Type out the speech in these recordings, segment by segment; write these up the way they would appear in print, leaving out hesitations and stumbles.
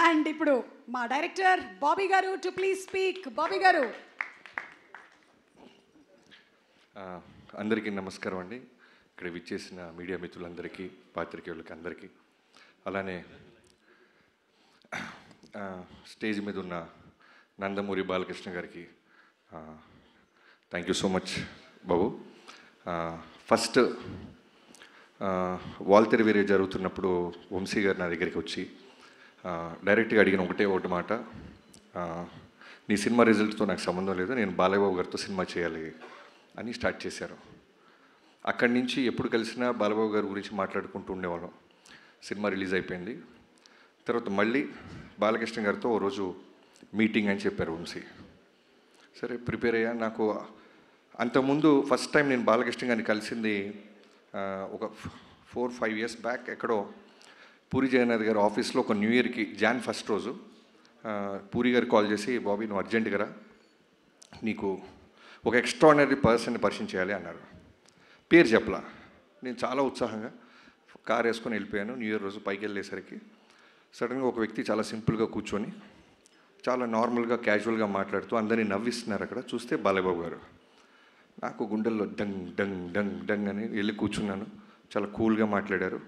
And ఇప్పుడు మా director Bobby గారు టు ప్లీజ్ స్పీక్. బాబీ గారు. అందరికీ నమస్కారం అండి. ఇక్కడ విచ్చేసిన మీడియా మిత్రులందరికీ, పాత్రికేయులకి అందరికీ, అలానే స్టేజ్ మీద ఉన్న నందమూరి బాలకృష్ణ గారికి థ్యాంక్ యూ సో మచ్ బాబు. ఫస్ట్ వాల్తెర వేరే జరుగుతున్నప్పుడు వంశీ గారు నా దగ్గరికి వచ్చి డైరెక్ట్గా అడిగిన ఒకటి మాట, నీ సినిమా రిజల్ట్తో నాకు సంబంధం లేదు, నేను బాలయ్యబాబు గారితో సినిమా చేయాలి అని స్టార్ట్ చేశారు. అక్కడి నుంచి ఎప్పుడు కలిసినా బాలయ్యబాబు గారి గురించి మాట్లాడుకుంటూ ఉండేవాళ్ళం. సినిమా రిలీజ్ అయిపోయింది. తర్వాత మళ్ళీ బాలకృష్ణ గారితో ఓ రోజు మీటింగ్ అని చెప్పారు వంశీ. సరే ప్రిపేర్ అయ్యా. నాకు అంతకుముందు ఫస్ట్ టైం నేను బాలకృష్ణ గారిని కలిసింది ఒక 4-5 years బ్యాక్ ఎక్కడో పూరి జగన్నాథ్ గారి ఆఫీస్లో ఒక న్యూ ఇయర్కి Jan 1st రోజు పూరి గారు కాల్ చేసి, బాబీ నువ్వు అర్జెంటుగా రా, నీకు ఒక ఎక్స్ట్రాడినరీ పర్సన్ని పరిచయం చేయాలి అన్నారు. పేరు చెప్పలా. నేను చాలా ఉత్సాహంగా కార్ వేసుకొని వెళ్ళిపోయాను. న్యూ ఇయర్ రోజు పైకి వెళ్ళేసరికి సడన్గా ఒక వ్యక్తి చాలా సింపుల్గా కూర్చొని చాలా నార్మల్గా క్యాజువల్గా మాట్లాడుతూ అందరినీ నవ్విస్తున్నారు. అక్కడ చూస్తే బాలయ్యబాబు గారు. నాకు గుండెల్లో డంగ్ డంగ్ డంగ్ డంగ్ అని వెళ్ళి కూర్చున్నాను. చాలా కూల్గా మాట్లాడారు.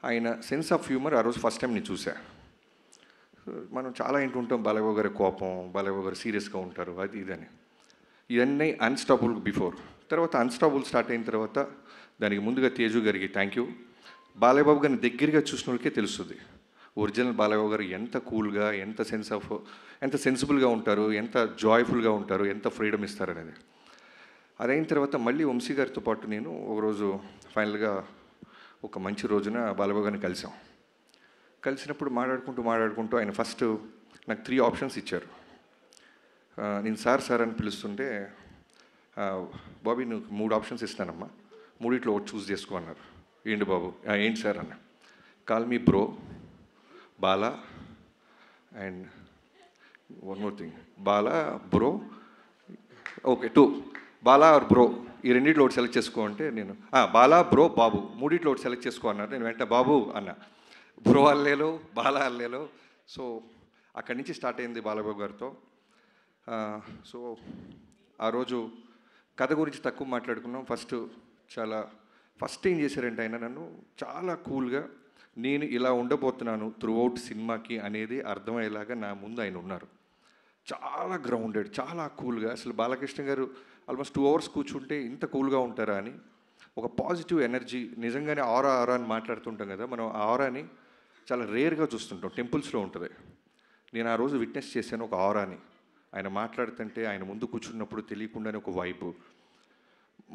ఆయన సెన్స్ ఆఫ్ హ్యూమర్ ఆ రోజు ఫస్ట్ టైం నేను చూసా. మనం చాలా వింటుంటాం బాలయ్యబాబు గారి కోపం, బాలయ్యబాబు గారు సీరియస్గా ఉంటారు, అది ఇదని. ఇవన్నీ అన్స్టాపుల్ బిఫోర్. తర్వాత అన్స్టాపుల్ స్టార్ట్ అయిన తర్వాత దానికి ముందుగా తేజు గారికి థ్యాంక్ యూ. బాలయ్యబాబు గారిని దగ్గరగా చూసిన వాళ్ళకే తెలుస్తుంది ఒరిజినల్ బాలయ్యబాబు గారు ఎంత కూల్గా, ఎంత సెన్సిబుల్గా ఉంటారు, ఎంత జాయ్ఫుల్గా ఉంటారు, ఎంత ఫ్రీడమ్ ఇస్తారనేది. అదైన తర్వాత మళ్ళీ వంశీ గారితో పాటు నేను ఒకరోజు ఫైనల్గా ఒక మంచి రోజున బాలయ్యబాబు గారిని కలిసినప్పుడు మాట్లాడుకుంటూ ఆయన ఫస్ట్ నాకు 3 options ఇచ్చారు. నేను సార్ అని పిలుస్తుంటే, బాబీ నువ్వు 3 options ఇస్తానమ్మా, 3 ఒకటి చూస్ చేసుకో అన్నారు. ఏంటి బాబు? ఏంటి సార్ అన్న. Call me bro, Bala and one more thing, Bala bro, okay 2 Bala are bro, ఈ 2 ఒకటి సెలెక్ట్ చేసుకో అంటే నేను బాలా బ్రో బాబు 3 ఒకటి సెలెక్ట్ చేసుకో అన్నారు. నేను వెంటనే బాబు అన్న. బ్రో అల్లేలో, బాలా అల్లేలో. సో అక్కడి నుంచి స్టార్ట్ అయింది బాలయ్యబాబు గారితో. సో ఆ రోజు కథ గురించి తక్కువ మాట్లాడుకున్నాం. ఫస్ట్ ఏం చేశారంటే ఆయన నన్ను చాలా కూల్గా, నేను ఇలా ఉండబోతున్నాను త్రూఅవుట్ సినిమాకి అనేది అర్థమయ్యేలాగా నా ముందు ఆయన ఉన్నారు. చాలా గ్రౌండెడ్, చాలా కూల్గా. అసలు బాలకృష్ణ గారు ఆల్మోస్ట్ 2 hours కూర్చుంటే ఇంత కూల్గా ఉంటారా అని ఒక పాజిటివ్ ఎనర్జీ. నిజంగానే ఆరా అని మాట్లాడుతుంటాం కదా, మనం ఆ ఆరాని చాలా రేర్గా చూస్తుంటాం, టెంపుల్స్లో ఉంటుంది. నేను ఆ రోజు విట్నెస్ చేశాను ఒక ఆరాని. ఆయన మాట్లాడుతుంటే, ఆయన ముందు కూర్చున్నప్పుడు తెలియకుండానే ఒక వైబు.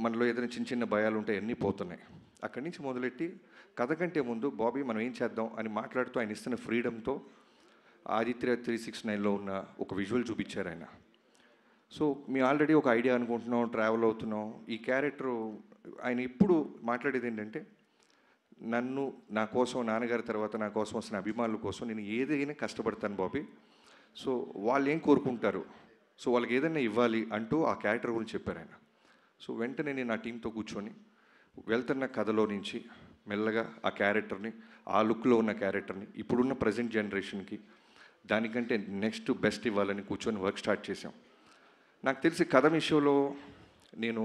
మనలో ఏదైనా చిన్న భయాలు ఉంటాయి, అన్నీ పోతున్నాయి. అక్కడి నుంచి మొదలెట్టి కథ కంటే ముందు బాబీ మనం ఏం చేద్దాం అని మాట్లాడుతూ ఆయన ఇస్తున్న ఫ్రీడమ్తో ఆదిత్య 369లో ఉన్న ఒక విజువల్ చూపించారు ఆయన. సో మేము ఆల్రెడీ ఒక ఐడియా అనుకుంటున్నాం, ట్రావెల్ అవుతున్నాం. ఈ క్యారెక్టరు ఆయన ఎప్పుడు మాట్లాడేది ఏంటంటే, నన్ను, నా కోసం, నాన్నగారి తర్వాత నా కోసం వస్తున్న అభిమానుల కోసం నేను ఏదైనా కష్టపడతాను బాబీ. సో వాళ్ళు ఏం కోరుకుంటారు, సో వాళ్ళకి ఏదైనా ఇవ్వాలి అంటూ ఆ క్యారెక్టర్ గురించి చెప్పారు ఆయన. సో వెంటనే నేను నా టీంతో కూర్చొని వెళ్తున్న కథలో నుంచి మెల్లగా ఆ క్యారెక్టర్ని, ఆ లుక్లో ఉన్న క్యారెక్టర్ని ఇప్పుడున్న ప్రజెంట్ జనరేషన్కి దానికంటే నెక్స్ట్ బెస్ట్ ఇవ్వాలని కూర్చొని వర్క్ స్టార్ట్ చేసాం. నాకు తెలిసి కథ విషయంలో నేను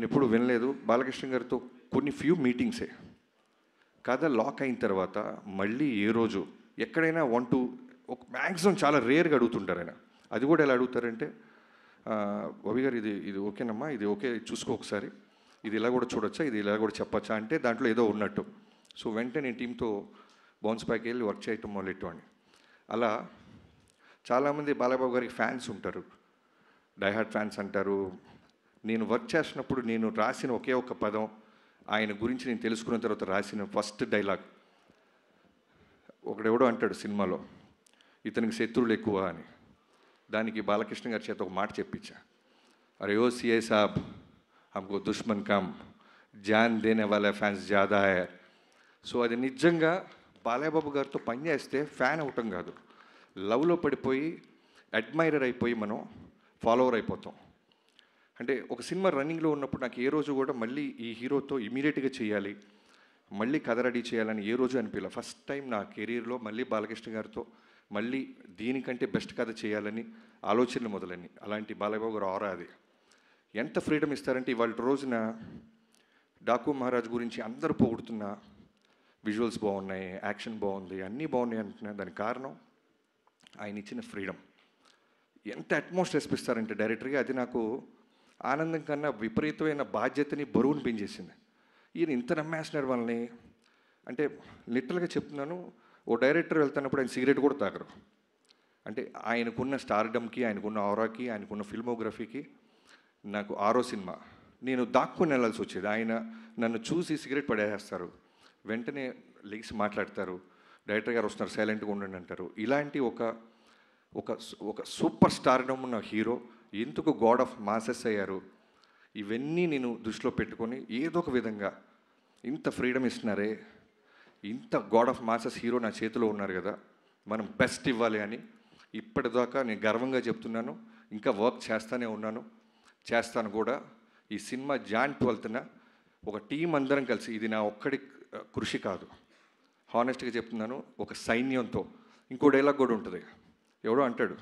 ఎప్పుడు వినలేదు. బాలకృష్ణ గారితో కొన్ని ఫ్యూ మీటింగ్సే. కథ లాక్ అయిన తర్వాత మళ్ళీ ఏ రోజు ఎక్కడైనా ఒక మ్యాక్సిమం చాలా రేర్గా అడుగుతుంటారు ఆయన. అది కూడా ఎలా అడుగుతారంటే, బాబీ గారు ఇది ఓకేనమ్మా, ఇది ఓకే చూసుకో ఒకసారి, ఇది ఇలా కూడా చూడొచ్చా, ఇది ఇలా కూడా చెప్పచ్చా అంటే దాంట్లో ఏదో ఉన్నట్టు. సో వెంటనే నేను టీంతో బౌన్స్ బ్యాక్ వెళ్ళి వర్క్ చేయటం మొదలెట్టామని. అలా చాలామంది బాలయ్యబాబు గారికి ఫ్యాన్స్ ఉంటారు, డైహార్డ్ ఫ్యాన్స్ అంటారు. నేను వర్క్ చేస్తున్నప్పుడు నేను రాసిన ఒకే ఒక పదం, ఆయన గురించి నేను తెలుసుకున్న తర్వాత రాసిన ఫస్ట్ డైలాగ్, ఒకడెవడో అంటాడు సినిమాలో, ఇతనికి శత్రువులు ఎక్కువ అని. దానికి బాలకృష్ణ గారి చేత ఒక మాట చెప్పించా, అరే ఓ సిఐ సాబ్ హమ్కో దుష్మన్ కమ్, జాన్ దేనే వాళ్ళ ఫ్యాన్స్ జాదా హై. సో అది నిజంగా బాలయ్యబాబు గారితో పనిచేస్తే ఫ్యాన్ అవటం కాదు, లవ్లో పడిపోయి అడ్మైరర్ అయిపోయి మనం ఫాలోవర్ అయిపోతాం. అంటే ఒక సినిమా రన్నింగ్లో ఉన్నప్పుడు నాకు ఏ రోజు కూడా మళ్ళీ ఈ హీరోతో ఇమీడియట్గా చేయాలి, మళ్ళీ కథ రెడీ చేయాలని ఏ రోజు అనిపించలే. ఫస్ట్ టైం నా కెరీర్లో మళ్ళీ బాలకృష్ణ గారితో మళ్ళీ దీనికంటే బెస్ట్ కథ చేయాలని ఆలోచనలు మొదలని. అలాంటి బాలయ్యబాబు గారు ఆరా అది. ఎంత ఫ్రీడమ్ ఇస్తారంటే ఇవాళ రోజున డాకు మహారాజ్ గురించి అందరూ పొగుడుతున్నా, విజువల్స్ బాగున్నాయి, యాక్షన్ బాగుంది, అన్నీ బాగున్నాయి అంటున్నా. దానికి కారణం ఆయన ఇచ్చిన ఫ్రీడమ్. ఎంత అట్మాస్ఫియర్ ఇస్తారంటే డైరెక్టర్గా, అది నాకు ఆనందం కన్నా విపరీతమైన బాధ్యతని, బరువుని పెంచేసింది. ఈయన ఇంత నమ్మేస్తున్నారు వాళ్ళని. అంటే లిటరల్గా చెప్తున్నాను, ఓ డైరెక్టర్ వెళ్తున్నప్పుడు ఆయన సిగరెట్ కూడా తాగరు. అంటే ఆయనకున్న స్టార్డమ్కి, ఆయనకున్న ఆరాకి, ఆయనకున్న ఫిల్మోగ్రఫీకి. నాకు 6వ సినిమా నేను దాక్కుని వెళ్ళాల్సి వచ్చేది. ఆయన నన్ను చూసి సిగరెట్ పడేస్తారు, వెంటనే లెగిసి మాట్లాడతారు, డైరెక్టర్ గారు వస్తున్నారు సైలెంట్గా ఉండండి అంటారు. ఇలాంటి ఒక ఒక ఒక సూపర్ స్టార్డమ్ ఉన్న హీరో ఎందుకు గాడ్ ఆఫ్ మాసెస్ అయ్యారు, ఇవన్నీ నేను దృష్టిలో పెట్టుకొని ఏదో ఒక విధంగా ఇంత ఫ్రీడమ్ ఇస్తున్నారే, ఇంత గాడ్ ఆఫ్ మాసెస్ హీరో నా చేతిలో ఉన్నారు కదా, మనం బెస్ట్ ఇవ్వాలి అని ఇప్పటిదాకా నేను గర్వంగా చెప్తున్నాను. ఇంకా వర్క్ చేస్తూనే ఉన్నాను, చేస్తాను కూడా. ఈ సినిమా జాన్ 12న ఒక టీం అందరం కలిసి, ఇది నా ఒక్కడి కృషి కాదు, హానెస్ట్గా చెప్తున్నాను, ఒక సైన్యంతో. ఇంకో డైలాగ్ కూడా ఉంటుంది, ఎవడో అంటాడు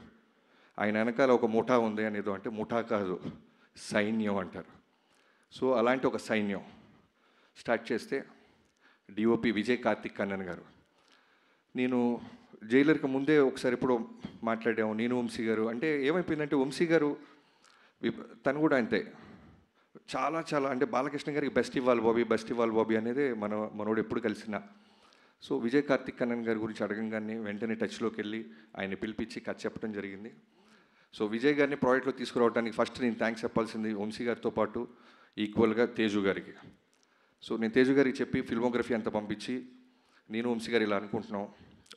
ఆయన వెనకాల ఒక ముఠా ఉంది అనేదో, అంటే ముఠా కాదు సైన్యం అంటారు. సో అలాంటి ఒక సైన్యం స్టార్ట్ చేస్తే డిఓపి విజయ్ కార్తిక్ కన్నన్ గారు. నేను జైలర్కి ముందే ఒకసారి ఎప్పుడో మాట్లాడాము, నేను వంశీ గారు. అంటే ఏమైపోయిందంటే వంశీ గారు తను కూడా అంతే, చాలా చాలా అంటే బాలకృష్ణ గారికి బెస్ట్ ఇవ్వాలి బాబీ, బెస్ట్ ఇవ్వాలి బాబీ అనేది మనోడు ఎప్పుడు కలిసినా. సో విజయ్ కార్తిక్ కన్నన్ గారి గురించి అడగంగానే వెంటనే టచ్లోకి వెళ్ళి ఆయన పిలిపించి కథ చెప్పడం జరిగింది. సో విజయ్ గారిని ప్రాజెక్ట్లో తీసుకురావడానికి ఫస్ట్ నేను థ్యాంక్స్ చెప్పాల్సింది వంశీ గారితో పాటు ఈక్వల్గా తేజు గారికి. సో నేను తేజు గారికి చెప్పి ఫిల్మోగ్రఫీ అంతా పంపించి, నేను వంశీ గారు ఇలా అనుకుంటున్నాం,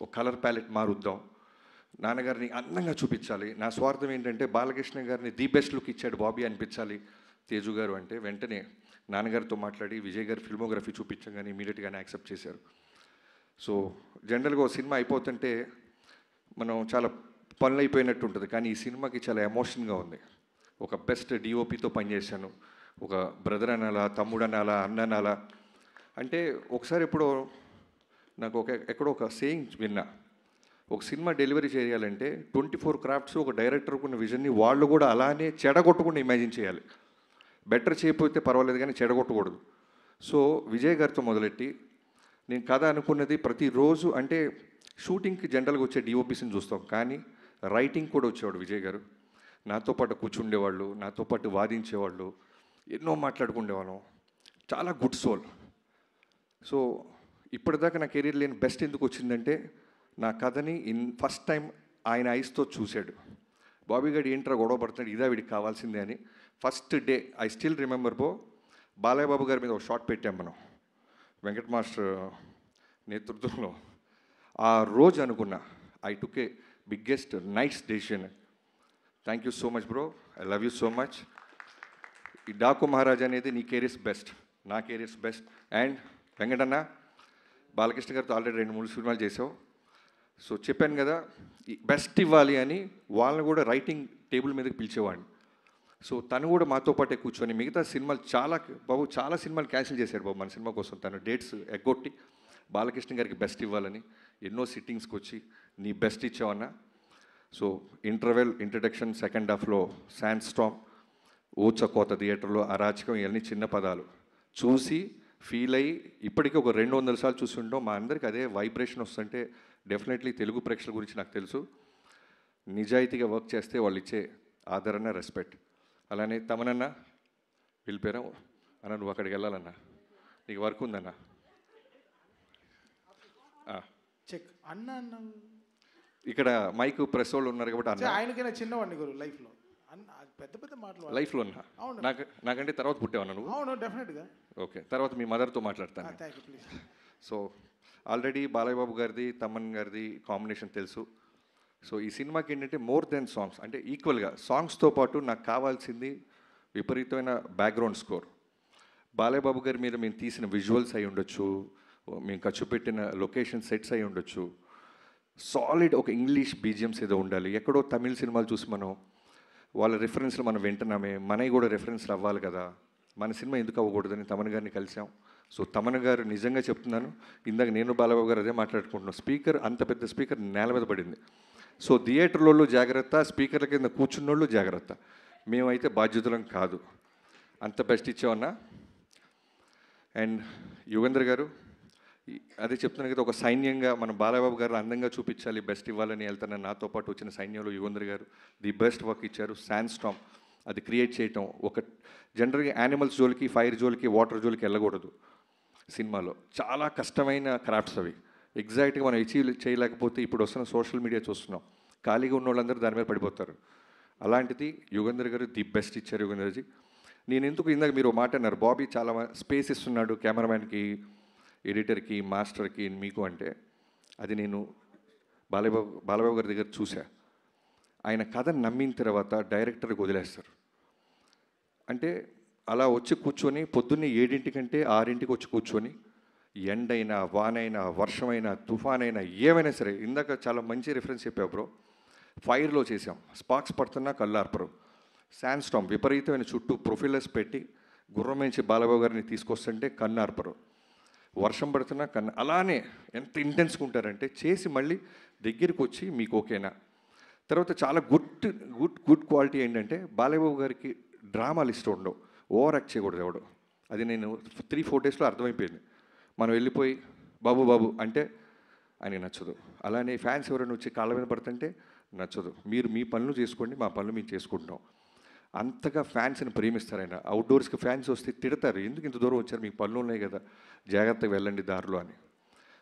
ఒక కలర్ ప్యాలెట్ మారుద్దాం, నాన్నగారిని అందంగా చూపించాలి. నా స్వార్థం ఏంటంటే బాలకృష్ణ గారిని ది బెస్ట్ లుక్ ఇచ్చాడు బాబీ అనిపించాలి తేజు గారు అంటే. వెంటనే నాన్నగారితో మాట్లాడి విజయ్ గారి ఫిల్మోగ్రఫీ చూపించగానే ఇమీడియట్గానే యాక్సెప్ట్ చేశారు. సో జనరల్గా ఒక సినిమా అయిపోతుంటే మనం చాలా పనులు అయిపోయినట్టు ఉంటుంది, కానీ ఈ సినిమాకి చాలా ఎమోషన్గా ఉంది. ఒక బెస్ట్ డిఓపితో పనిచేశాను, ఒక బ్రదర్ అనాలా, తమ్ముడు అనాలా, అన్న అనాలా. అంటే ఒకసారి ఎప్పుడో నాకు ఎక్కడో ఒక సేయింగ్ విన్నా, ఒక సినిమా డెలివరీ చేయాలంటే 24 క్రాఫ్ట్స్ ఒక డైరెక్టర్కు ఉన్న విజన్ని వాళ్ళు కూడా అలానే చెడగొట్టకుండా ఇమాజిన్ చేయాలి. బెటర్ చేయకపోతే పర్వాలేదు కానీ చెడగొట్టకూడదు. సో విజయ్ గారితో మొదలెట్టి నేను కథ అనుకున్నది ప్రతిరోజు, అంటే షూటింగ్కి జనరల్గా వచ్చే డిఓపిస్ని చూస్తాం, కానీ రైటింగ్ కూడా వచ్చేవాడు విజయ్ గారు. నాతో పాటు కూర్చుండేవాళ్ళు, నాతో పాటు వాదించేవాళ్ళు, ఎన్నో మాట్లాడుకునేవాళ్ళం. చాలా గుడ్ సోల్. సో ఇప్పటిదాకా నా కెరీర్ లేని బెస్ట్ ఎందుకు వచ్చిందంటే, నా కథని ఫస్ట్ టైం ఆయన ఐస్తో చూశాడు. బాబీ గారు ఏంట్రా గొడవ పడుతున్నాడు, ఇదా వీడికి కావాల్సిందే అని. First day I still remember Balayya Babu గారి మీద ఒక షాట్ పెట్టాం మనం వెంకట మాస్టర్ నేతృత్వంలో. ఆ రోజు అనుకున్నా I took a biggest nice decision. Thank you so much bro, I love you so much. ఈ డాకు మహారాజ్ అనేది నీ కెరీర్స్ బెస్ట్, నా careers best. And Venkatanna, Balakrishna గారితో ఆల్రెడీ 2-3 సినిమాలు చేసావు. సో చెప్పాను కదా బెస్ట్ ఇవ్వాలి అని, వాళ్ళని కూడా రైటింగ్ టేబుల్ మీదకి పిలిచేవాడిని. సో తను కూడా మాతో పాటే కూర్చొని మిగతా సినిమాలు చాలా సినిమాలు క్యాన్సిల్ చేశాడు బాబు మన సినిమా కోసం. తను డేట్స్ ఎగ్గొట్టి బాలకృష్ణ గారికి బెస్ట్ ఇవ్వాలని ఎన్నో సిట్టింగ్స్కి వచ్చి నీ బెస్ట్ ఇచ్చావన్నా. సో ఇంటర్వెల్, ఇంట్రడక్షన్, సెకండ్ హాఫ్లో శాండ్ స్టామ్, ఊచకోత థియేటర్లో అరాచకం, ఇవన్నీ చిన్న పదాలు చూసి ఫీల్ అయ్యి ఇప్పటికీ ఒక 200 సార్లు చూసి ఉంటాం. మా అందరికి అదే వైబ్రేషన్ వస్తుంటే డెఫినెట్లీ తెలుగు ప్రేక్షకుల గురించి నాకు తెలుసు. నిజాయితీగా వర్క్ చేస్తే వాళ్ళు ఇచ్చే ఆదరణ, రెస్పెక్ట్. అలానే తమనన్నా వెళ్ళిపోయారా అన్న, నువ్వు అక్కడికి వెళ్ళాలన్నా, నీకు వర్క్ ఉందన్నా. చెక్ అన్న అన్న ఇక్కడ మైక్ ప్రెస్ వాళ్ళు ఉన్నారు కాబట్టి అన్న. ఆయనకైనా చిన్నవాడిని గురు లైఫ్లో, అన్న పెద్ద పెద్ద మాటలు లైఫ్లో ఉన్నా. నాకంటే తర్వాత పుట్టేవన్నా నువ్వు? అవును డెఫినెట్గా. ఓకే, తర్వాత మీ మదర్తో మాట్లాడతాను. Thank you please. So already Balayya Babu గారిది, తమన్ గారిది కాంబినేషన్ తెలుసు. సో ఈ సినిమాకి ఏంటంటే మోర్ దెన్ సాంగ్స్, అంటే ఈక్వల్గా సాంగ్స్తో పాటు నాకు కావాల్సింది విపరీతమైన బ్యాక్గ్రౌండ్ స్కోర్. బాలయ్య బాబు గారి మీద మేము తీసిన విజువల్స్ అయి ఉండొచ్చు, మేము ఖర్చు పెట్టిన లొకేషన్ సెట్స్ అయి ఉండొచ్చు, సాలిడ్ ఒక ఇంగ్లీష్ బీజిఎమ్స్ ఏదో ఉండాలి. ఎక్కడో తమిళ సినిమాలు చూసి మనం వాళ్ళ రెఫరెన్స్లు మనం వింటున్నామే, మనవి కూడా రెఫరెన్స్లు అవ్వాలి కదా, మన సినిమా ఎందుకు అవ్వకూడదని తమన్ గారిని కలిసాం. సో తమన్ గారు నిజంగా చెప్తున్నాను, ఇందాక నేను బాలబాబు గారు అదే మాట్లాడుకుంటున్నాం, స్పీకర్ అంత పెద్ద స్పీకర్ నేల మీద పడింది. సో థియేటర్లలో జాగ్రత్త, స్పీకర్ల కింద కూర్చున్నోళ్ళు జాగ్రత్త, మేమైతే బాధ్యతలం కాదు. అంత బెస్ట్ ఇచ్చామన్నా. అండ్ యుగేంద్ర గారు అదే చెప్తున్నాను కదా, ఒక సైన్యంగా మన బాలబాబు గారు అందంగా చూపించాలి, బెస్ట్ ఇవ్వాలని వెళ్తాను. నాతో పాటు వచ్చిన సైన్యంలో యుగేంద్ర గారు ది బెస్ట్ వర్క్ ఇచ్చారు. శాండ్ స్టామ్ అది క్రియేట్ చేయటం, ఒక జనరల్గా యానిమల్స్ జోలికి, ఫైర్ జోలికి, వాటర్ జోలికి వెళ్ళకూడదు సినిమాలో. చాలా కష్టమైన క్రాఫ్ట్స్ అవి, ఎగ్జాక్ట్గా మనం అచీవ్ చేయలేకపోతే ఇప్పుడు వస్తున్న సోషల్ మీడియా చూస్తున్నాం, ఖాళీగా ఉన్న వాళ్ళందరూ దాని మీద పడిపోతారు. అలాంటిది యుగేంద్ర గారు ది బెస్ట్ ఇచ్చారు. యుగేంద్రజీ, నేను ఎందుకు ఇందాక మీరు మాట అన్నారు, బాబీ చాలా స్పేస్ ఇస్తున్నాడు కెమెరామ్యాన్కి, ఎడిటర్కి, మాస్టర్కి, మీకు అంటే, అది నేను బాలబాబు గారి దగ్గర చూసా. ఆయన కథను నమ్మిన తర్వాత డైరెక్టర్కి వదిలేస్తారు. అంటే అలా వచ్చి కూర్చొని పొద్దున్నే 7 కంటే 6 వచ్చి కూర్చొని, ఎండైనా, వానైనా, వర్షమైనా, తుఫానైనా, ఏమైనా సరే, ఇందాక చాలా మంచి రిఫరెన్స్ చెప్పావు బ్రో, ఫైర్లో చేసాం, స్పార్క్స్ పడుతున్నా కళ్ళార్పరు, శాండ్ స్టామ్ విపరీతమైన చుట్టూ ప్రొఫైలర్స్ పెట్టి గుర్రం నుంచి బాలబాబు గారిని తీసుకొస్తుంటే కన్నార్పరు, వర్షం పడుతున్నా కన్నా, అలానే ఎంత ఇంటెన్స్గా ఉంటారంటే చేసి మళ్ళీ దగ్గరికి వచ్చి మీకు ఓకేనా. తర్వాత చాలా గుడ్ క్వాలిటీ ఏంటంటే బాలబాబు గారికి డ్రామాలు ఇష్టం ఉండవు, ఓవర్ యాక్ట్ చేయకూడదు ఎవడు. అది నేను 3-4 డేస్లో అర్థమైపోయింది. మనం వెళ్ళిపోయి బాబు బాబు అంటే ఆయనకి నచ్చదు. అలానే ఫ్యాన్స్ ఎవరైనా వచ్చి కాళ్ళ మీద పడుతుంటే నచ్చదు. మీరు మీ పనులు చేసుకోండి, మా పనులు మేము చేసుకుంటాం. అంతగా ఫ్యాన్స్ని ప్రేమిస్తారు ఆయన. అవుట్డోర్స్కి ఫ్యాన్స్ వస్తే తిడతారు, ఎందుకు ఇంత దూరం వచ్చారు, మీకు పనులు ఉన్నాయి కదా, జాగ్రత్తగా వెళ్ళండి దారిలో అని.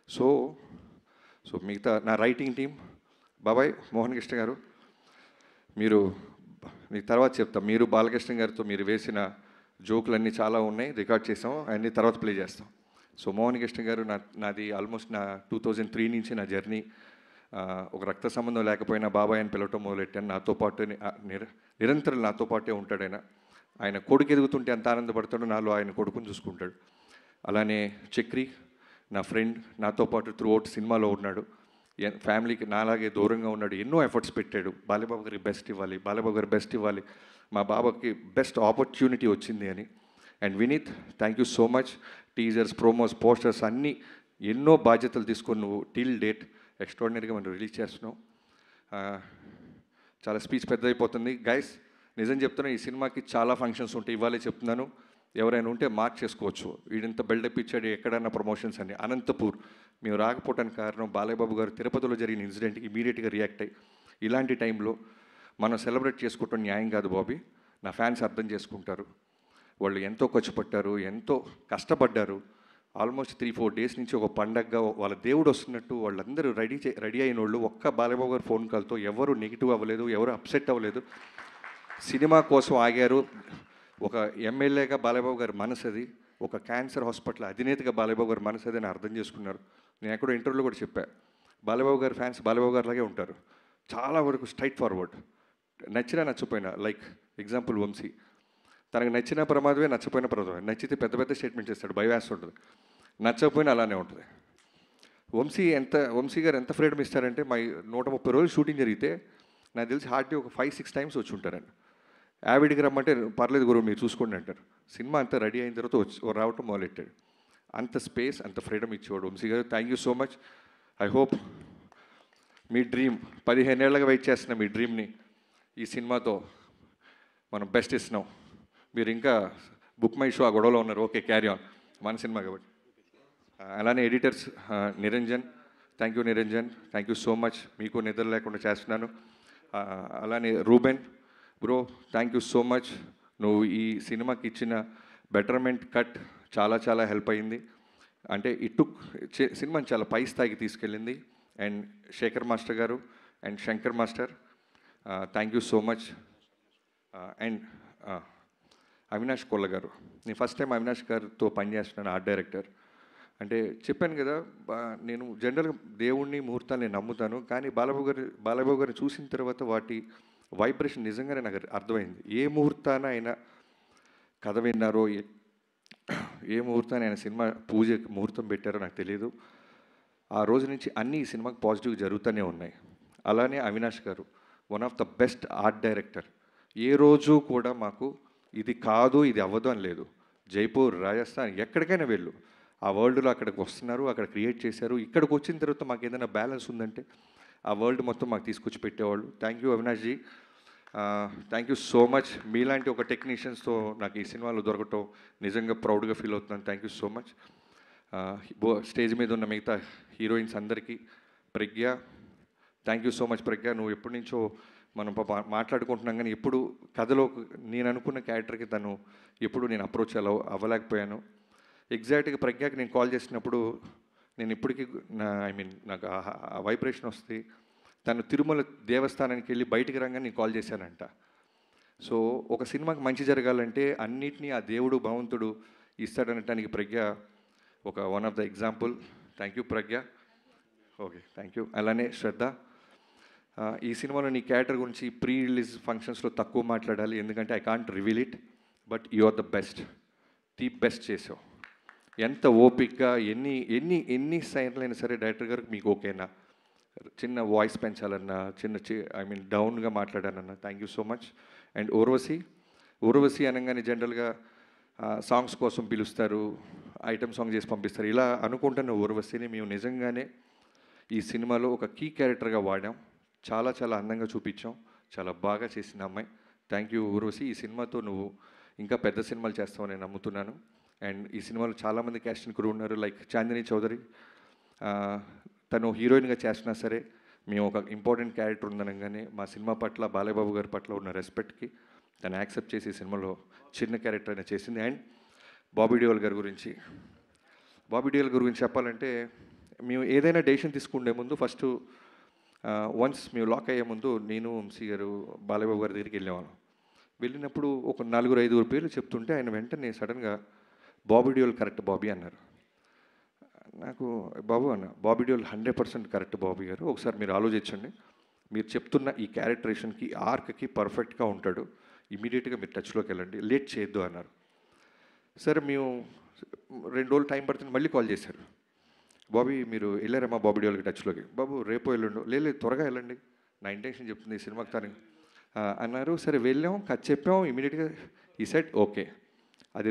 సో మిగతా నా రైటింగ్ టీం, బాబాయ్ మోహన్ కృష్ణ గారు, మీరు మీకు తర్వాత చెప్తాం, మీరు బాలకృష్ణ గారితో మీరు వేసిన జోకులన్నీ చాలా ఉన్నాయి, రికార్డ్ చేసాం, అన్నీ తర్వాత ప్లే చేస్తాం. సో మోహన్ కృష్ణ గారు నాది ఆల్మోస్ట్ నా 2003 నుంచి నా జర్నీ, ఒక రక్త సంబంధం లేకపోయినా బాబాయ్ అని పిలవటం మొదలెట్టాను. నాతో పాటు నిరంతరం నాతో పాటే ఉంటాడు ఆయన. ఆయన కొడుకు ఎదుగుతుంటే ఎంత ఆనందపడతాడో నాలో ఆయన కొడుకుని చూసుకుంటాడు. అలానే చక్రి నా ఫ్రెండ్, నాతో పాటు త్రూఅవుట్ సినిమాలో ఉన్నాడు, ఫ్యామిలీకి నాలాగే దూరంగా ఉన్నాడు, ఎన్నో ఎఫర్ట్స్ పెట్టాడు. బాలబాబు గారికి బెస్ట్ ఇవ్వాలి, బాలబాబు గారు బెస్ట్ ఇవ్వాలి, మా బాబాకి బెస్ట్ ఆపర్చునిటీ వచ్చింది అని. And Vineeth, thank you so much. Teasers, promos, posters అన్నీ ఎన్నో బాధ్యతలు తీసుకొని నువ్వు టిల్ డేట్ ఎక్స్ట్రాడినరీగా మనం రిలీజ్ చేస్తున్నావు. చాలా స్పీచ్ పెద్ద అయిపోతుంది గైస్, నిజం చెప్తున్నా, ఈ సినిమాకి చాలా ఫంక్షన్స్ ఉంటాయి. ఇవాళే చెప్తున్నాను, ఎవరైనా ఉంటే మార్క్ చేసుకోవచ్చు, వీడింత బిల్డప్ ఇచ్చాడు ఎక్కడన్నా ప్రమోషన్స్ అని. అనంతపూర్ మేము రాకపోవడానికి కారణం బాలయ్యబాబు గారు తిరుపతిలో జరిగిన ఇన్సిడెంట్కి ఇమీడియట్గా రియాక్ట్ అయ్యి, ఇలాంటి టైంలో మనం సెలబ్రేట్ చేసుకోవటం న్యాయం కాదు బాబీ, నా ఫ్యాన్స్ అర్థం చేసుకుంటారు, వాళ్ళు ఎంతో ఖర్చు పట్టారు, ఎంతో కష్టపడ్డారు, ఆల్మోస్ట్ 3-4 డేస్ నుంచి ఒక పండగగా వాళ్ళ దేవుడు వస్తున్నట్టు వాళ్ళందరూ రెడీ అయిన వాళ్ళు ఒక్క బాలయ్యబాబు గారు ఫోన్ కాల్తో ఎవరు నెగిటివ్ అవ్వలేదు, ఎవరు అప్సెట్ అవ్వలేదు, సినిమా కోసం ఆగారు. ఒక ఎమ్మెల్యేగా బాలయ్యబాబు గారి మనసు అది, ఒక క్యాన్సర్ హాస్పిటల్ అధినేతగా బాలయ్యబాబు గారి మనసు అది అని అర్థం చేసుకున్నారు. నేను ఎక్కడో ఇంటర్వ్యూలో కూడా చెప్పాను, బాలయ్యబాబు గారి ఫ్యాన్స్ బాలయ్యబాబు గారు లాగే ఉంటారు, చాలా వరకు స్ట్రైట్ ఫార్వర్డ్, నచ్చినా నచ్చపోయినా. లైక్ ఎగ్జాంపుల్ వంశీ, తనకు నచ్చిన ప్రమాదమే, నచ్చపోయిన ప్రమాదమే. నచ్చితే పెద్ద పెద్ద స్టేట్మెంట్ చేస్తాడు, భయవేస్తూ ఉంటుంది, నచ్చకపోయినా అలానే ఉంటుంది. వంశీ గారు ఎంత ఫ్రీడమ్ ఇస్తారంటే, మా 130 రోజులు షూటింగ్ జరిగితే నాకు తెలిసి హార్డ్లీ ఒక 5-6 టైమ్స్ వచ్చి ఉంటారండి. యావిడికి రమ్మంటే పర్లేదు గురువు మీరు చూసుకోండి అంటారు. సినిమా అంతా రెడీ అయిన తర్వాత రావటం మొదలెట్టాడు. అంత స్పేస్, అంత ఫ్రీడమ్ ఇచ్చేవాడు వంశీ గారు. Thank you so much. I hope మీ డ్రీమ్ 15 ఏళ్ళగా వెయిట్ చేస్తున్న మీ డ్రీమ్ని ఈ సినిమాతో మనం బెస్ట్ ఇస్తున్నాం. మీరు ఇంకా బుక్ మై షో ఆ గొడవలో ఉన్నారు, ఓకే క్యారీ ఆన్, మన సినిమా కాబట్టి. అలానే editors Niranjan, thank you Niranjan, thank you so much, మీకు నిద్ర లేకుండా చేస్తున్నాను. అలానే Reuben bro, thank you so much, నువ్వు ఈ సినిమాకి ఇచ్చిన బెటర్మెంట్ కట్ చాలా చాలా హెల్ప్ అయ్యింది. అంటే సినిమాని చాలా పై స్థాయికి తీసుకెళ్ళింది. అండ్ శేఖర్ మాస్టర్ గారు and Shankar master, thank you so much. And Avinash Kolla గారు, నేను ఫస్ట్ టైం అవినాష్ గారితో పనిచేస్తున్నాను, ఆర్ట్ డైరెక్టర్. అంటే చెప్పాను కదా, నేను జనరల్గా దేవుణ్ణి, ముహూర్తాన్ని నేను నమ్ముతాను, కానీ బాలబాబు గారిని చూసిన తర్వాత వాటి వైబ్రేషన్ నిజంగానే నాకు అర్థమైంది. ఏ ముహూర్తాన ఆయన కథ విన్నారో, ఏ ముహూర్తాన్ని ఆయన సినిమా పూజ ముహూర్తం పెట్టారో నాకు తెలియదు. ఆ రోజు నుంచి అన్నీ ఈ సినిమాకి పాజిటివ్ జరుగుతూనే ఉన్నాయి. అలానే అవినాష్ గారు one of the best art director. ఏ రోజు కూడా మాకు ఇది కాదు, ఇది అవ్వదు అని లేదు. జైపూర్, రాజస్థాన్, ఎక్కడికైనా వెళ్ళు, ఆ వరల్డ్లో అక్కడికి వస్తున్నారు, అక్కడ క్రియేట్ చేశారు. ఇక్కడికి వచ్చిన తర్వాత మాకు ఏదైనా బ్యాలెన్స్ ఉందంటే ఆ వరల్డ్ మొత్తం మాకు తీసుకొచ్చి పెట్టేవాళ్ళు. Thank you Avinash ji, thank you so much. మీలాంటి ఒక టెక్నీషియన్స్తో నాకు ఈ సినిమాలో దొరకటం నిజంగా ప్రౌడ్గా ఫీల్ అవుతున్నాను. Thank you so much. Stage మీద ఉన్న మిగతా హీరోయిన్స్ అందరికీ, ప్రజ్ఞ, థ్యాంక్ యూ సో మచ్ ప్రజ్ఞ. నువ్వు ఎప్పటి నుంచో మనం మాట్లాడుకుంటున్నాం, కానీ ఎప్పుడు కథలో నేను అనుకున్న క్యారెక్టర్కి తను ఎప్పుడు నేను అప్రోచ్ అవ్వలేకపోయాను. ఎగ్జాక్ట్గా ప్రజ్ఞకి నేను కాల్ చేసినప్పుడు నేను ఇప్పటికీ నాకు ఆ వైబ్రేషన్ వస్తుంది. తను తిరుమల దేవస్థానానికి వెళ్ళి బయటికి రాగానే నేను కాల్ చేశానంట. సో ఒక సినిమాకి మంచి జరగాలంటే అన్నిటినీ ఆ దేవుడు భగవంతుడు ఇస్తాడనటానికి ప్రజ్ఞ ఒక one of the example. Thank you Pragna. Okay, thank you. అలానే శ్రద్ధ, ఈ సినిమాలో నీ క్యారెక్టర్ గురించి ప్రీ రిలీజ్ ఫంక్షన్స్లో తక్కువ మాట్లాడాలి, ఎందుకంటే I can't reveal it, but you are the best, the best చేసావు. ఎంత ఓపిక్గా ఎన్ని ఎన్ని ఎన్ని సైన్లైనా సరే డైరెక్టర్ గారికి మీకు ఓకేనా, చిన్న వాయిస్ పెంచాలన్నా, డౌన్గా మాట్లాడానన్నా, thank you so much. And Urvashi అనగానే జనరల్గా సాంగ్స్ కోసం పిలుస్తారు, ఐటమ్ సాంగ్ చేసి పంపిస్తారు. ఇలా అనుకుంటున్న ఊర్వశిని మేము నిజంగానే ఈ సినిమాలో ఒక కీ క్యారెక్టర్గా వాడాం. చాలా చాలా అందంగా చూపించాం, చాలా బాగా చేసిన అమ్మాయి. Thank you Urvashi. ఈ సినిమాతో నువ్వు ఇంకా పెద్ద సినిమాలు చేస్తావని నేను నమ్ముతున్నాను. అండ్ ఈ సినిమాలో చాలామంది క్యాస్టింగ్ క్రూ ఉన్నారు, లైక్ చాందిని చౌదరి, తను హీరోయిన్గా చేసినా సరే మేము ఒక ఇంపార్టెంట్ క్యారెక్టర్ ఉందనగానే మా సినిమా పట్ల బాలయ్యబాబు గారి పట్ల ఉన్న రెస్పెక్ట్కి తను యాక్సెప్ట్ చేసి సినిమాలో చిన్న క్యారెక్టర్ అయినా చేసింది. అండ్ బాబీ డియోల్ గారి గురించి చెప్పాలంటే, మేము ఏదైనా డెసిషన్ తీసుకునే ముందు ఫస్ట్ వన్స్ మేము లాక్ అయ్యే ముందు నేను వంశీ గారు బాలయ్యబాబు గారి దగ్గరికి వెళ్ళినప్పుడు ఒక 4-5 పేర్లు చెప్తుంటే ఆయన వెంటనే సడన్గా బాబీ డియోల్ కరెక్ట్ బాబీ అన్నారు. నాకు బాబు అన్న, బాబీ డియోల్ 100% కరెక్ట్ బాబీ గారు, ఒకసారి మీరు ఆలోచించండి, మీరు చెప్తున్న ఈ క్యారెక్టరేషన్కి ఆర్క్కి పర్ఫెక్ట్గా ఉంటాడు, ఇమీడియట్గా మీరు టచ్లోకి వెళ్ళండి, లేట్ చేయొద్దు అన్నారు. సరే మేము 2 రోజులు టైం పడుతుంది, మళ్ళీ కాల్ చేశారు, బాబీ మీరు వెళ్ళారమ్మా బాబీ డియోల్కి టచ్లోకి, బాబు రేపు వెళ్ళండు, లేదు త్వరగా వెళ్ళండి, నా ఇంటెన్షన్ చెప్తుంది ఈ సినిమాకి తను అన్నారు. సరే వెళ్ళాం, కథ చెప్పాం, ఇమీడియట్గా ఈ సెట్ ఓకే. అది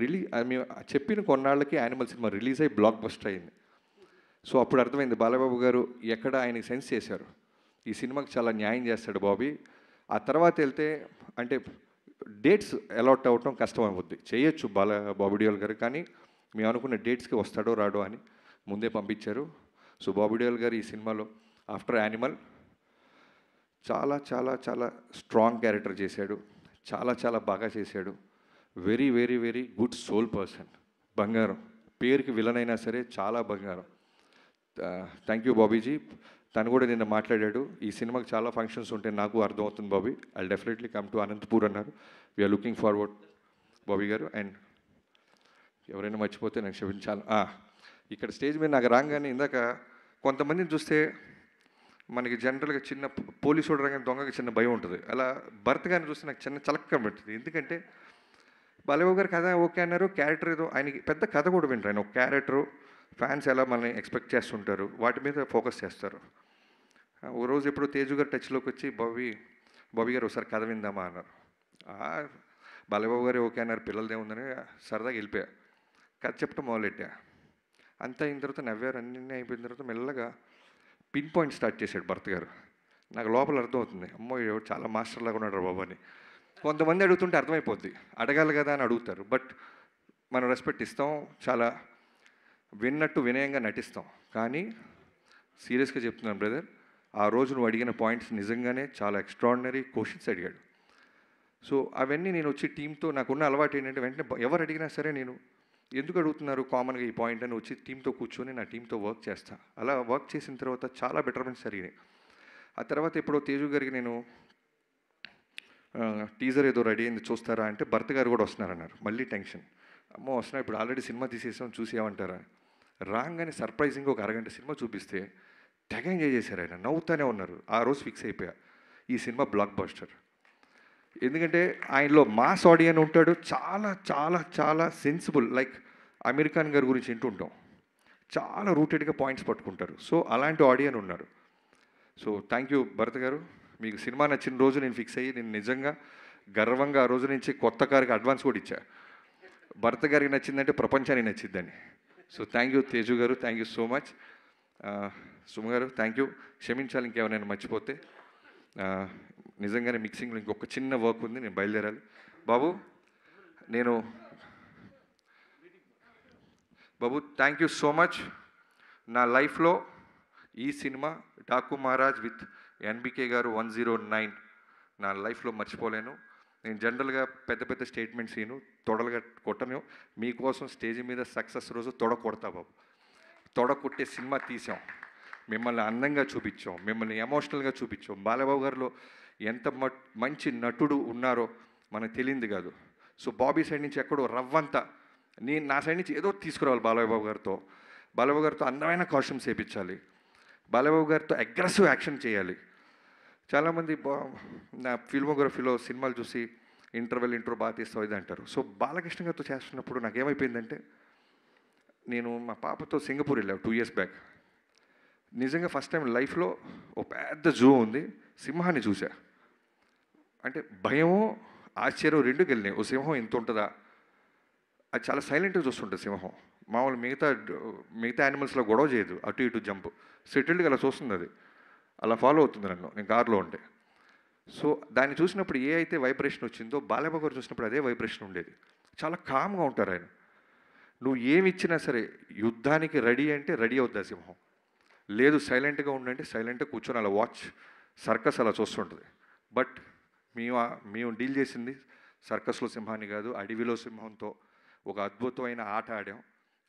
మేము చెప్పిన కొన్నాళ్ళకి యానిమల్ సినిమా రిలీజ్ అయ్యి బ్లాక్ బస్టర్ అయింది. సో అప్పుడు అర్థమైంది బాలయ్యబాబు గారు ఎక్కడ ఆయనకి సెన్స్ చేశారు, ఈ సినిమాకి చాలా న్యాయం చేస్తాడు బాబీ. ఆ తర్వాత వెళ్తే అంటే డేట్స్ అలాట్ అవ్వటం కష్టం అవుద్ది, చేయొచ్చు బాబీ డియోల్ గారు, కానీ మేము అనుకున్న డేట్స్కి వస్తాడో రాడో అని ముందే పంపించారు. సో బాబీ డియోల్ గారు ఈ సినిమాలో ఆఫ్టర్ యానిమల్ చాలా చాలా చాలా స్ట్రాంగ్ క్యారెక్టర్ చేశాడు, చాలా చాలా బాగా చేశాడు. Very very very good soul person, బంగారం, పేరుకి విలన్ అయినా సరే చాలా బంగారం. Thank you Bobbyji. తను కూడా నిన్న మాట్లాడాడు, ఈ సినిమాకి చాలా ఫంక్షన్స్ ఉంటాయి నాకు అర్థమవుతుంది Bobby, I definitely come to Anantapur అన్నారు. వీఆర్ లుకింగ్ ఫార్వర్డ్ బాబీ గారు. అండ్ ఎవరైనా మర్చిపోతే నాకు క్షమించాలి. ఇక్కడ స్టేజ్ మీద నాకు రాగానే ఇందాక కొంతమందిని చూస్తే మనకి జనరల్గా చిన్న పోలీసు రాగానే దొంగకి చిన్న భయం ఉంటుంది, అలా భరత్ గారిని చూస్తే నాకు చిన్న చలక్క పెడుతుంది. ఎందుకంటే బాలయ్యబాబు గారు కథ ఓకే అన్నారు, క్యారెక్టర్ ఏదో ఆయనకి పెద్ద కథ కూడా వింటారు, ఆయన ఒక క్యారెక్టరు, ఫ్యాన్స్ ఎలా మనల్ని ఎక్స్పెక్ట్ చేస్తుంటారు వాటి మీద ఫోకస్ చేస్తారు. ఓ రోజు ఎప్పుడు తేజు గారు టచ్లోకి వచ్చి బాబీ గారు ఒకసారి కథ విందామా అన్నారు. బాలయ్యబాబు గారు ఓకే అన్నారు, పిల్లలదేముందని సరదాగా వెళ్ళిపోయా, కథ చెప్పడం మొదలెట్టా. అంతా అయిన తర్వాత నవ్వారు, అన్నీ అయిపోయిన తర్వాత మెల్లగా పిన్ పాయింట్ స్టార్ట్ చేశాడు భరత్ గారు. నాకు లోపల అర్థమవుతుంది, అమ్మో చాలా మాస్టర్ లాగా ఉన్నాడు బాబు అని. కొంతమంది అడుగుతుంటే అర్థమైపోద్ది, అడగాలి కదా అని అడుగుతారు, బట్ మనం రెస్పెక్ట్ ఇస్తాం, చాలా విన్నట్టు వినయంగా నటిస్తాం. కానీ సీరియస్గా చెప్తున్నాను బ్రదర్, ఆ రోజు నువ్వు అడిగిన పాయింట్స్ నిజంగానే చాలా ఎక్స్ట్రాడినరీ క్వశ్చన్స్ అడిగాడు. సో అవన్నీ నేను వచ్చి టీంతో, నాకున్న అలవాటు ఏంటంటే వెంటనే ఎవరు అడిగినా సరే నేను ఎందుకు అడుగుతున్నారు కామన్గా ఈ పాయింట్ అని వచ్చి టీంతో కూర్చొని నా టీంతో వర్క్ చేస్తాను. అలా వర్క్ చేసిన తర్వాత చాలా బెటర్మెంట్స్ జరిగినాయి. ఆ తర్వాత ఎప్పుడో తేజు గారికి నేను టీజర్ ఏదో రెడీ అయింది చూస్తారా అంటే భర్త గారు కూడా వస్తున్నారన్నారు. మళ్ళీ టెన్షన్, అమ్మో వస్తున్నా, ఇప్పుడు ఆల్రెడీ సినిమా తీసేసాం చూసేమంటారా. రాగానే సర్ప్రైజింగ్గా ఒక అరగంట సినిమా చూపిస్తే తెగ ఎంజాయ్ చేశారు, ఆయన నవ్వుతూనే ఉన్నారు. ఆ రోజు ఫిక్స్ అయిపోయా, ఈ సినిమా బ్లాక్ బస్టర్. ఎందుకంటే ఆయనలో మాస్ ఆడియన్ ఉంటాడు, చాలా చాలా చాలా సెన్సిబుల్, లైక్ అమీర్ ఖాన్ గారి గురించి వింటుంటాం, చాలా రూటెడ్గా పాయింట్స్ పట్టుకుంటారు. సో అలాంటి ఆడియన్ ఉన్నారు. సో థ్యాంక్ యూ భరత్ గారు. మీకు సినిమా నచ్చిన రోజు నేను ఫిక్స్ అయ్యి నేను నిజంగా గర్వంగా ఆ రోజు నుంచి కొత్త కారుకి అడ్వాన్స్ కూడా ఇచ్చా. భరత్ గారికి నచ్చిందంటే ప్రపంచానికి నచ్చిద్దని. సో థ్యాంక్ యూ తేజు గారు, thank you so much. Suma గారు థ్యాంక్ యూ. క్షమించాలి ఇంకేమైనా మర్చిపోతే. నిజంగానే మిక్సింగ్లో ఇంకొక చిన్న వర్క్ ఉంది, నేను బయలుదేరాలి. బాబు థ్యాంక్ యూ సో మచ్. నా లైఫ్లో ఈ cinema Daaku Maharaj with NBK గారు 109 నా లైఫ్లో మర్చిపోలేను. నేను జనరల్గా పెద్ద పెద్ద స్టేట్మెంట్స్ ఈను, తొడలుగా కొట్టను. మీకోసం స్టేజ్ మీద సక్సెస్ రోజు తొడ కొడతా బాబు. తొడ కొట్టే సినిమా తీసాం, మిమ్మల్ని అందంగా చూపించాం, మిమ్మల్ని ఎమోషనల్గా చూపించాం. బాలబాబు గారిలో ఎంత మంచి నటుడు ఉన్నారో మనకు తెలియంది కాదు. సో బాబీ సైడ్ నుంచి ఎక్కడో రవ్వంతా నేను నా సైడ్ నుంచి ఏదో తీసుకురావాలి. బాలబాబు గారితో అందమైన కాస్ట్యూమ్స్ వేయించాలి. బాలబాబు గారితో అగ్రెసివ్ యాక్షన్ చేయాలి. చాలామంది నా ఫిల్మోగ్రఫీలో సినిమాలు చూసి ఇంట్రో బాగా తీస్తావు ఇది అంటారు. సో బాలకృష్ణ గారితో చేస్తున్నప్పుడు నాకేమైపోయిందంటే, నేను మా పాపతో సింగపూర్ వెళ్ళాను 2 years బ్యాక్. నిజంగా ఫస్ట్ టైం లైఫ్లో ఓ పెద్ద జూ ఉంది, సింహాన్ని చూసా. అంటే భయము ఆశ్చర్యం రెండు కలిగినాయి. ఓ సింహం ఇంత ఉంటుందా, అది చాలా సైలెంట్గా చూస్తుంటుంది సింహం. మామూలు మిగతా యానిమల్స్లో గొడవ చేయదు, అటు ఇటు జంప్, సెటిల్డ్గా అలా చూస్తుంది. అది అలా ఫాలో అవుతుంది నన్ను, నేను కార్లో ఉంటే. సో దాన్ని చూసినప్పుడు ఏ అయితే వైబ్రేషన్ వచ్చిందో బాలయ్య గారు చూసినప్పుడు అదే వైబ్రేషన్ ఉండేది. చాలా కామ్గా ఉంటారు ఆయన. నువ్వు ఏమి ఇచ్చినా సరే యుద్ధానికి రెడీ అంటే రెడీ అవుద్ది ఆ సింహం. లేదు సైలెంట్గా ఉండంటే సైలెంట్గా కూర్చొని అలా సర్కస్ అలా చూస్తుంటుంది. బట్ మేము డీల్ చేసింది సర్కస్లో సింహాన్ని కాదు, అడవిలో సింహంతో ఒక అద్భుతమైన ఆట ఆడాం.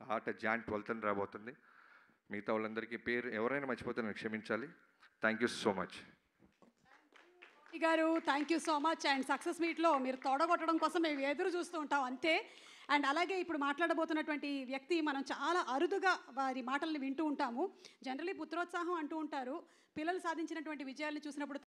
ఆ ఆట జాన్ 12th రాబోతుంది. మిగతా వాళ్ళందరికీ పేరు ఎవరైనా మర్చిపోతే నాకు క్షమించాలి. థ్యాంక్ యూ సో మచ్ గారు. Thank you so much. And success మీట్లో మీరు తోడగొట్టడం కోసం మేము ఎదురు చూస్తూ ఉంటాం అంతే. అండ్ అలాగే ఇప్పుడు మాట్లాడబోతున్నటువంటి వ్యక్తి మనం చాలా అరుదుగా వారి మాటల్ని వింటూ ఉంటాము. జనరలీ పుత్రోత్సాహం అంటూ ఉంటారు. పిల్లలు సాధించినటువంటి విజయాలను చూసినప్పుడు